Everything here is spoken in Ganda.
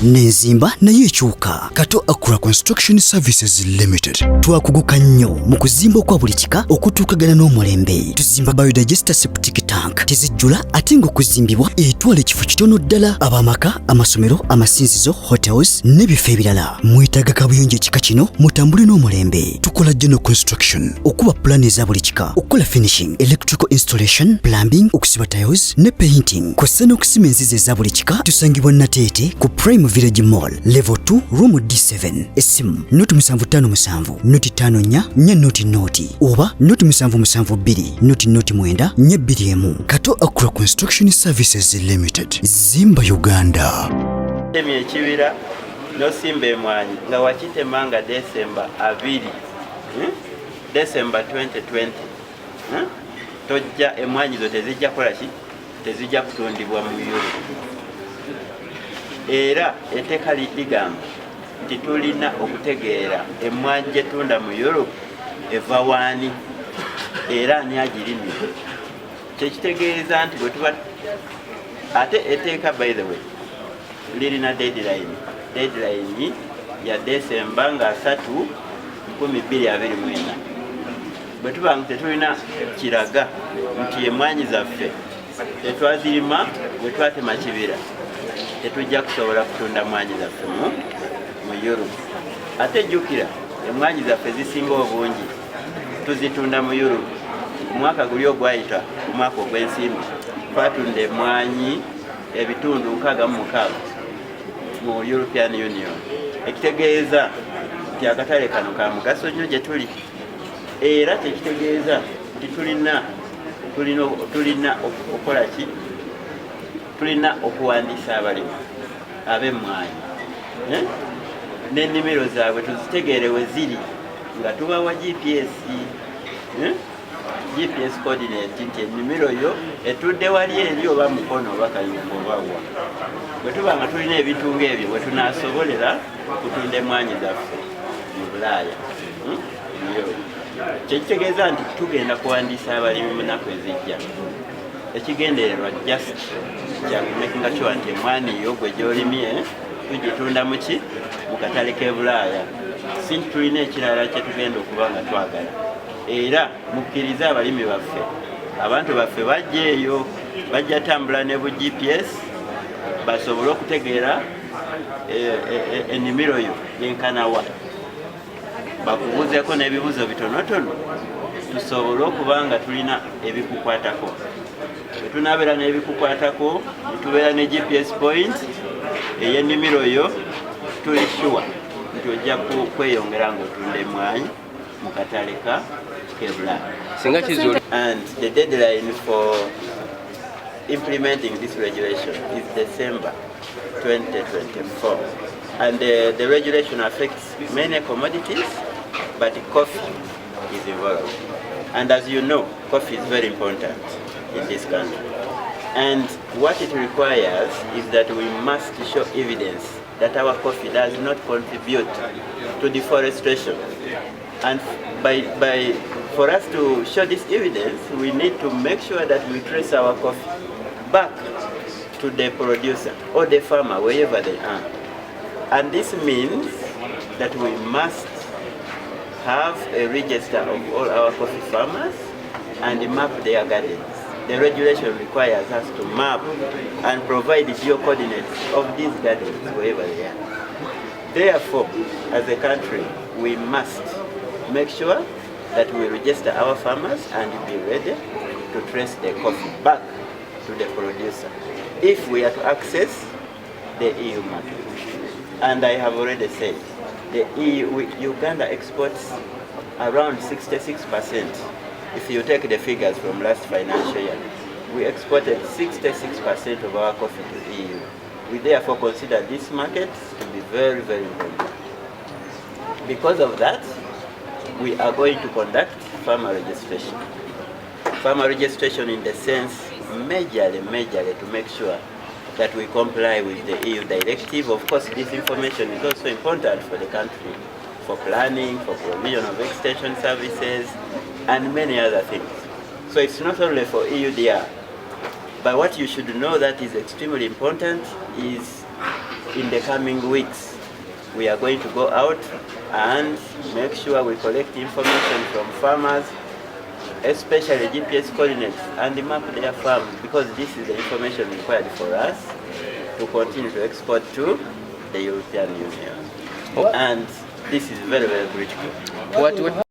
n'enzimba nayo ekyuka. Kato Akura Construction Services Limited twakuguka nnyo mu kuzimba okwa buli kika okutuukagana n'omulembe. Tuzimba biodigester septic tank tezijjula ate ng'okuzimbibwa etwala ekifo kitono ddala ab'amaka, amasomero, amasinzizo, hotels n'ebifo ebirala. Mwetaaga kabuyonjo ekika kino mutambule n'omulembe. Tukola general construction okuba plan eza buli kika, okukola finishing, electrical installation, plumbing, okusiba tiles ne painting. Kw'ossa n'okusima enzizi eza buli kika. Tusangibwa Nateete ku Prime Village Mall level 2 room D7. Esimu noti 757 noti 54 noti noti oba noti 772 noti 9 Kato Akura Construction Services Limited. Zimba Uganda. Emye ekibira nosimba emmwanyi nga wakitemanga December 2 December 2020 tojja emmwanyi zo tezijja kola ki tezijja kutundibwa mu Europe. Era etteeka ligamba nti tulina okutegeera emmwanyi gye tunda mu Europe eva waani era ani agirimye. Kyekitegeeza nti bwe tuba ate etteeka by the way lirina deadline ya December nga 3 2024. Bwe tuba nga tetulina kiraga nti emmwanyi zaffe tetwazirima bwe twatema kibira tetujja kusobola kutunda mmwanyi zaffe mu Europe. Ate jjukira emmwanyi zaffe zisinga obungi tuzitunda mu Europe. Omwaka guli ogwayita ku mwaka ogw'ensimbi twatunda emmwanyi ebitundu 66 mu European Union. Ekitegeeza nti akatale kano ka mugaso nnyo gye tuli, era tekitegeeza nti tulina okukola ki, tulina okuwandiisa abalimi ab'emmwanyi n'ennimiro zaabwe tuzitegeere we ziri nga tubawa GPS coordinate nti ennimiro yo etudde wali eri oba mukono oba kayungo oba wa. Bwe tuba nga tulina ebintu ng'ebyo bwe tunaasobolera kutunda emmwanyi zaffe mu Bulaaya. Kyekitegeeza nti tugenda kuwandiisa abalimi mu nnaku ezijja. Ekigendererwa just kyakumakinga sure nti emmwanyi yo gwe gy'olimye tugitunda mu katale k'e Bulaaya. Si nti tulina ekirala kye tugenda okuba nga twagala. Era mukkirize abalimi baffe, abantu baffe bajja eyo, bajja tambula ne bu GPS basobole okutegeera ennimiro yo yenkanawa. Bakubuuzeeko n'ebibuuzo bitonotono tusobole okuba nga tulina ebikukwatako. Bwe tunaabeera n'ebikukwatako ne tubeera ne GPS point ey'ennimiro yo tuli sure nti ojja kweyongera ng'otunda emmwanyi mu katale ka Kebla. And the deadline for implementing this regulation is December 2024. And the regulation affects many commodities, but coffee is involved. And as you know, coffee is very important in this country. And what it requires is that we must show evidence that our coffee does not contribute to deforestation. And for us to show this evidence, we need to make sure that we trace our coffee back to the producer or the farmer, wherever they are. And this means that we must have a register of all our coffee farmers and map their gardens. The regulation requires us to map and provide geo coordinates of these gardens, wherever they are. Therefore, as a country, we must make sure that we register our farmers and be ready to trace the coffee back to the producer if we are to access the EU market. And I have already said, the Uganda exports around 66%. If you take the figures from last financial year, we exported 66% of our coffee to the EU. We therefore consider this market to be very, very important. Because of that, we are going to conduct farmer registration. Farmer registration in the sense, majorly to make sure that we comply with the EU directive. Of course, this information is also important for the country, for planning, for provision of extension services, and many other things. So it's not only for EUDR, but what you should know that is extremely important is in the coming weeks, we are going to go out and make sure we collect information from farmers, especially GPS coordinates, and map their farms, because this is the information required for us to continue to export to the European Union. And this is very, very critical.